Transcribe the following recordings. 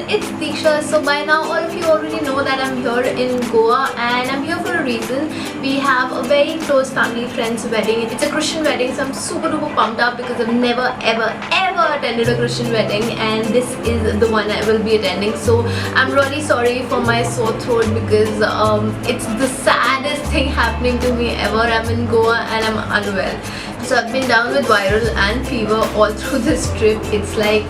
it's Diksha. So by now all of you already know that I'm here in Goa and I'm here for a reason. We have a very close family friend's wedding. It's a Christian wedding, so I'm super duper pumped up because I've never ever attended a Christian wedding, and this is the one I will be attending. So I'm really sorry for my sore throat because it's the saddest thing happening to me ever. I'm in Goa and I'm unwell. So I've been down with viral and fever all through this trip. It's like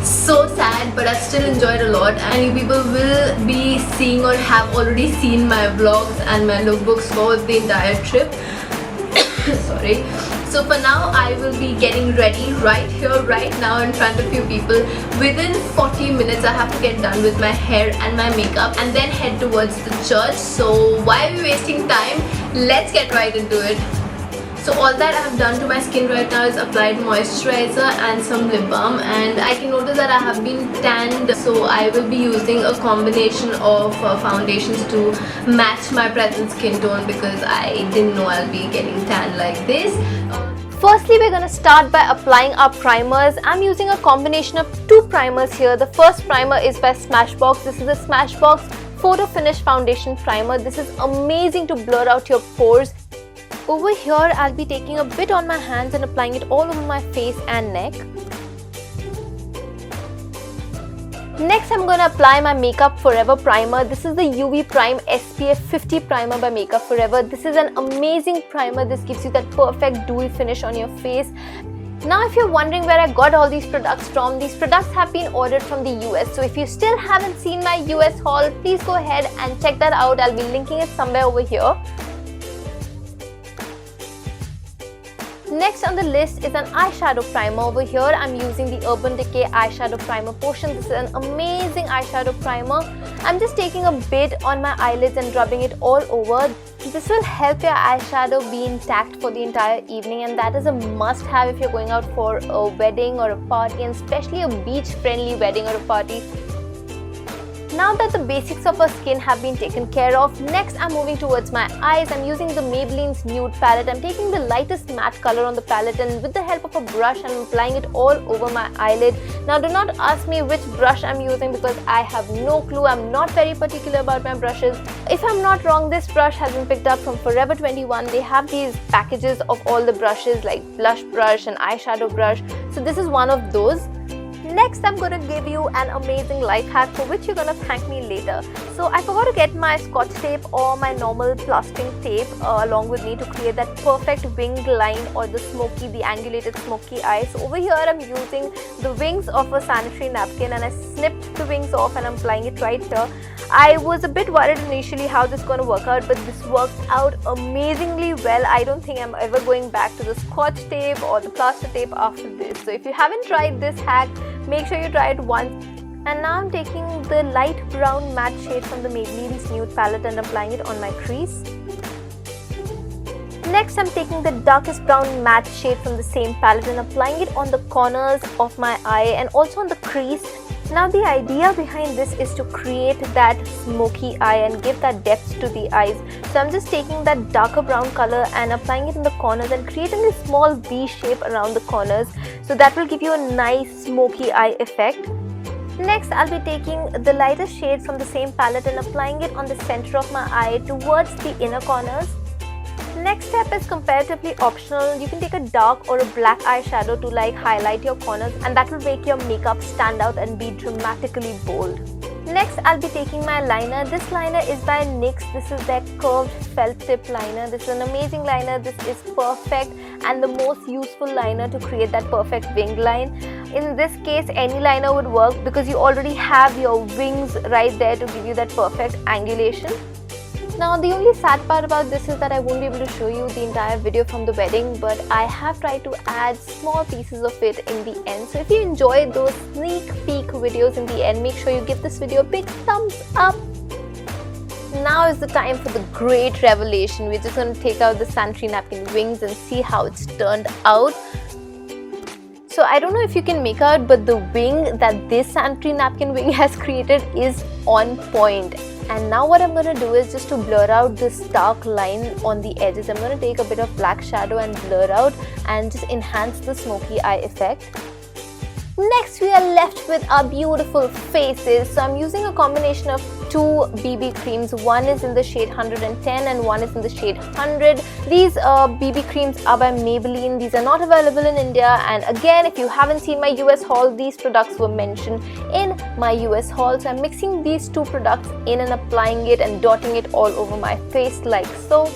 so sad, but I've still enjoyed a lot, and you people will be seeing or have already seen my vlogs and my lookbooks for the entire trip. Sorry. So for now I will be getting ready right here, right now in front of you people. Within 40 minutes I have to get done with my hair and my makeup and then head towards the church. So why are we wasting time? Let's get right into it. So all that I have done to my skin right now is applied moisturizer and some lip balm, and I can notice that I have been tanned, so I will be using a combination of foundations to match my present skin tone because I didn't know I'll be getting tan like this. Firstly, we're going to start by applying our primers. I'm using a combination of two primers here. The first primer is by Smashbox. This is the Smashbox Photo Finish Foundation Primer. This is amazing to blur out your pores. Over here, I'll be taking a bit on my hands and applying it all over my face and neck. Next, I'm going to apply my Makeup Forever primer. This is the UV Prime SPF 50 primer by Makeup Forever. This is an amazing primer. This gives you that perfect dewy finish on your face. Now, if you're wondering where I got all these products from, these products have been ordered from the US. So if you still haven't seen my US haul, please go ahead and check that out. I'll be linking it somewhere over here. Next on the list is an eyeshadow primer. Over here I'm using the Urban Decay eyeshadow primer potion. This is an amazing eyeshadow primer. I'm just taking a bit on my eyelids and rubbing it all over. This will help your eyeshadow be intact for the entire evening, and that is a must have if you're going out for a wedding or a party, and especially a beach friendly wedding or a party. Now that the basics of our skin have been taken care of, next I'm moving towards my eyes. I'm using the Maybelline's Nude palette. I'm taking the lightest matte color on the palette, and with the help of a brush I'm applying it all over my eyelid. Now do not ask me which brush I'm using because I have no clue. I'm not very particular about my brushes. If I'm not wrong, this brush has been picked up from Forever 21. They have these packages of all the brushes like blush brush and eyeshadow brush. So this is one of those. Next, I'm going to give you an amazing life hack for which you're going to thank me later. So I forgot to get my scotch tape or my normal plastering tape along with me to create that perfect winged line or the angulated smoky eye. So over here I'm using the wings of a sanitary napkin, and I snipped the wings off and I'm applying it right here. I was a bit worried initially how this is going to work out, but this worked out amazingly well. I don't think I'm ever going back to the scotch tape or the plaster tape after this. So if you haven't tried this hack, make sure you try it once. And now I'm taking the light brown matte shade from the Maybelline's Nude palette and applying it on my crease. Next, I'm taking the darkest brown matte shade from the same palette and applying it on the corners of my eye and also on the crease. Now the idea behind this is to create that smoky eye and give that depth to the eyes. So I'm just taking that darker brown color and applying it in the corners and creating a small V shape around the corners. So that will give you a nice smoky eye effect. Next, I'll be taking the lightest shade from the same palette and applying it on the center of my eye towards the inner corners. Next step is comparatively optional. You can take a dark or a black eyeshadow to highlight your corners, and that will make your makeup stand out and be dramatically bold. Next, I'll be taking my liner. This liner is by NYX. This is their curved felt tip liner. This is an amazing liner. This is perfect and the most useful liner to create that perfect wing line. In this case, any liner would work because you already have your wings right there to give you that perfect angulation. Now the only sad part about this is that I won't be able to show you the entire video from the wedding, but I have tried to add small pieces of it in the end. So if you enjoyed those sneak peek videos in the end, make sure you give this video a big thumbs up. Now is the time for the great revelation. We're just going to take out the sanitary napkin wings and see how it's turned out. So I don't know if you can make out, but the wing that this sanitary napkin wing has created is on point. And now what I'm going to do is just to blur out this dark line on the edges. I'm going to take a bit of black shadow and blur out and just enhance the smoky eye effect. Next, we are left with our beautiful faces. So I'm using a combination of two BB creams. One is in the shade 110 and one is in the shade 100. These BB creams are by Maybelline. These are not available in India. And again, if you haven't seen my US haul, these products were mentioned in my US haul. So I'm mixing these two products in and applying it and dotting it all over my face like so.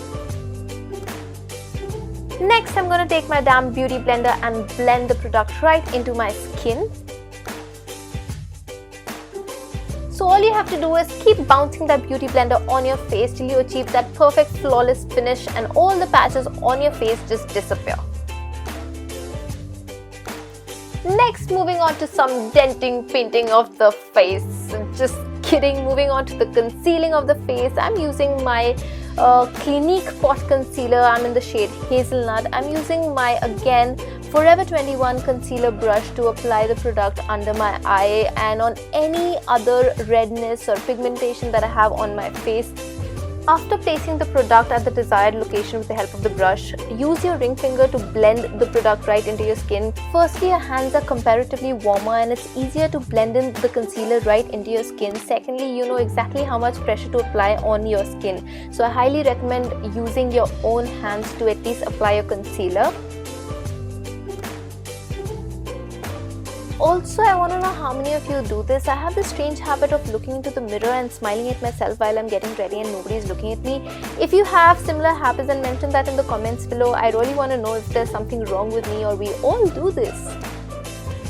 Next, I'm going to take my damn beauty blender and blend the product right into my skin. So all you have to do is keep bouncing that beauty blender on your face till you achieve that perfect flawless finish and all the patches on your face just disappear. Next, moving on to some denting, painting of the face. Just kidding. Moving on to the concealing of the face. I'm using my Clinique Pot Concealer. I'm in the shade Hazelnut. I'm using my, again, Forever 21 concealer brush to apply the product under my eye and on any other redness or pigmentation that I have on my face. After placing the product at the desired location with the help of the brush, use your ring finger to blend the product right into your skin. Firstly, your hands are comparatively warmer and it's easier to blend in the concealer right into your skin. Secondly, you know exactly how much pressure to apply on your skin. So I highly recommend using your own hands to at least apply your concealer. Also, I want to know how many of you do this. I have this strange habit of looking into the mirror and smiling at myself while I'm getting ready and nobody is looking at me. If you have similar habits, then mention that in the comments below. I really want to know if there's something wrong with me or we all do this.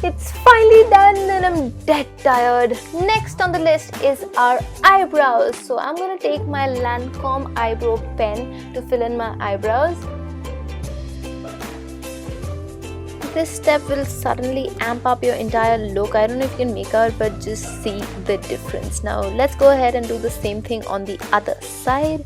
It's finally done and I'm dead tired. Next on the list is our eyebrows. So I'm going to take my Lancome eyebrow pen to fill in my eyebrows. This step will suddenly amp up your entire look. I don't know if you can make out, but just see the difference. Now let's go ahead and do the same thing on the other side.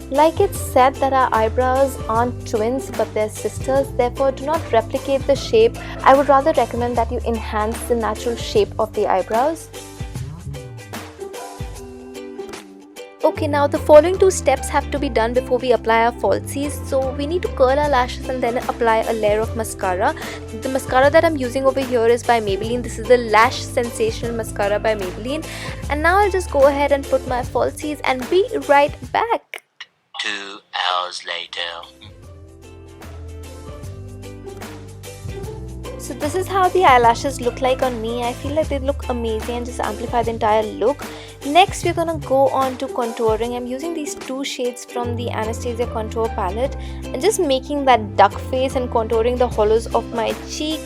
Like it's said that our eyebrows aren't twins but they're sisters, therefore do not replicate the shape. I would rather recommend that you enhance the natural shape of the eyebrows. Okay, now the following two steps have to be done before we apply our falsies. So we need to curl our lashes and then apply a layer of mascara. The mascara that I'm using over here is by Maybelline. This is the Lash Sensational Mascara by Maybelline. And now I'll just go ahead and put my falsies and be right back. 2 hours later. So this is how the eyelashes look like on me. I feel like they look amazing and just amplify the entire look. Next, we're gonna go on to contouring. I'm using these two shades from the Anastasia contour palette and just making that duck face and contouring the hollows of my cheek.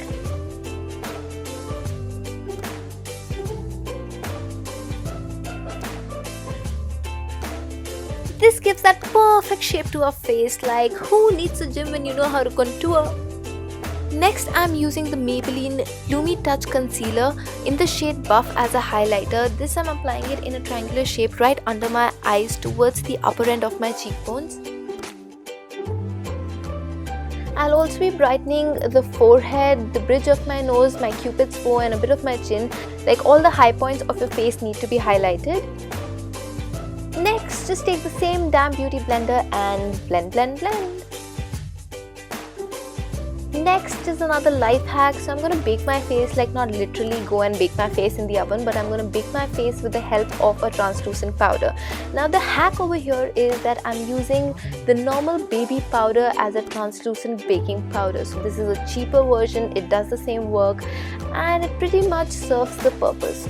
This gives that perfect shape to our face. Like, who needs a gym when you know how to contour? Next, I'm using the Maybelline Lumi Touch Concealer in the shade Buff as a highlighter. This I'm applying it in a triangular shape right under my eyes towards the upper end of my cheekbones. I'll also be brightening the forehead, the bridge of my nose, my cupid's bow and a bit of my chin. Like, all the high points of your face need to be highlighted. Next, just take the same damn beauty blender and blend, blend, blend. Next is another life hack. So I'm going to bake my face, like not literally go and bake my face in the oven, but I'm going to bake my face with the help of a translucent powder. Now the hack over here is that I'm using the normal baby powder as a translucent baking powder. So this is a cheaper version, it does the same work and it pretty much serves the purpose.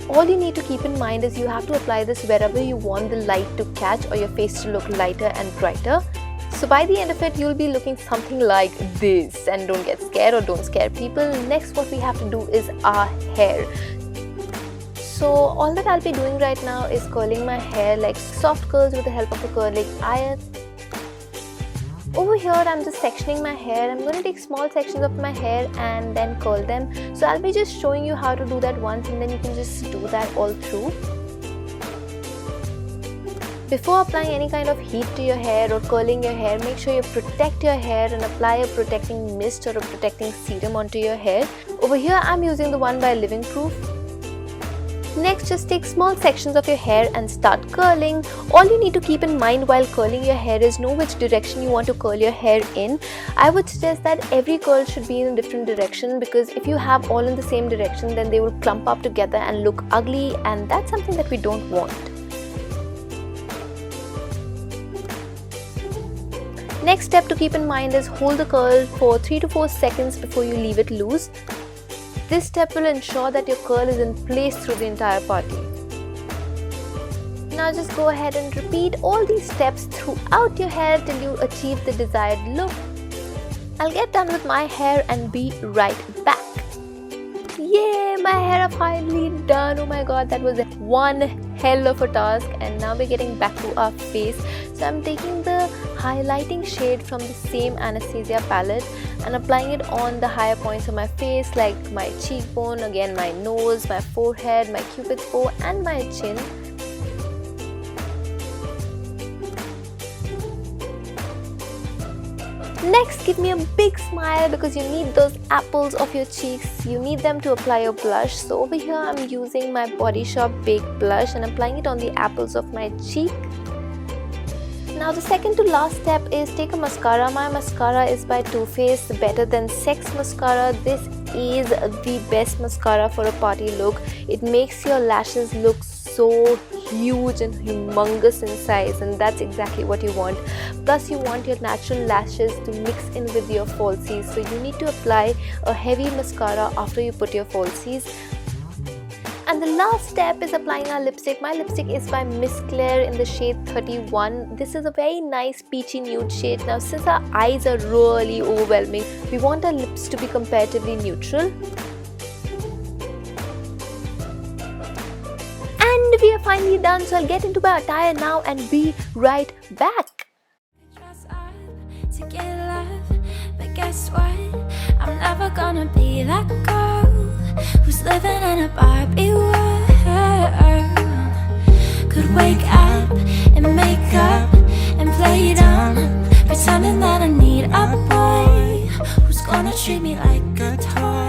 All you need to keep in mind is you have to apply this wherever you want the light to catch or your face to look lighter and brighter. So by the end of it, you'll be looking something like this. And don't get scared or don't scare people. Next, what we have to do is our hair. So all that I'll be doing right now is curling my hair, like soft curls with the help of a curling iron. Over here, I'm just sectioning my hair. I'm going to take small sections of my hair and then curl them. So I'll be just showing you how to do that once and then you can just do that all through. Before applying any kind of heat to your hair or curling your hair, make sure you protect your hair and apply a protecting mist or a protecting serum onto your hair. Over here, I'm using the one by Living Proof. Next, just take small sections of your hair and start curling. All you need to keep in mind while curling your hair is know which direction you want to curl your hair in. I would suggest that every curl should be in a different direction, because if you have all in the same direction, then they will clump up together and look ugly, and that's something that we don't want. Next step to keep in mind is hold the curl for 3 to 4 seconds before you leave it loose. This step will ensure that your curl is in place through the entire party. Now just go ahead and repeat all these steps throughout your hair till you achieve the desired look. I'll get done with my hair and be right back. Yay, my hair are finally done. Oh my god, that was one hell of a task, and now we're getting back to our face. So I'm taking the highlighting shade from the same Anastasia palette and applying it on the higher points of my face, like my cheekbone, again my nose, my forehead, my cupid's bow and my chin. Next, give me a big smile, because you need those apples of your cheeks. You need them to apply your blush. So over here I'm using my Body Shop Baked Blush and applying it on the apples of my cheek. Now the second to last step is take a mascara. My mascara is by Too Faced Better Than Sex mascara. This is the best mascara for a party look. It makes your lashes look so huge and humongous in size, and that's exactly what you want. Plus you want your natural lashes to mix in with your falsies, so you need to apply a heavy mascara after you put your falsies. And the last step is applying our lipstick. My lipstick is by Miss Claire in the shade 31. This is a very nice peachy nude shade. Now since our eyes are really overwhelming, we want our lips to be comparatively neutral. And we are finally done, so I'll get into my attire now and be right back. To get love, but guess what? I'm never gonna be that girl who's living in a Barbie world. Could wake up and make up and play dumb, pretending that I need a boy who's gonna treat me like a toy.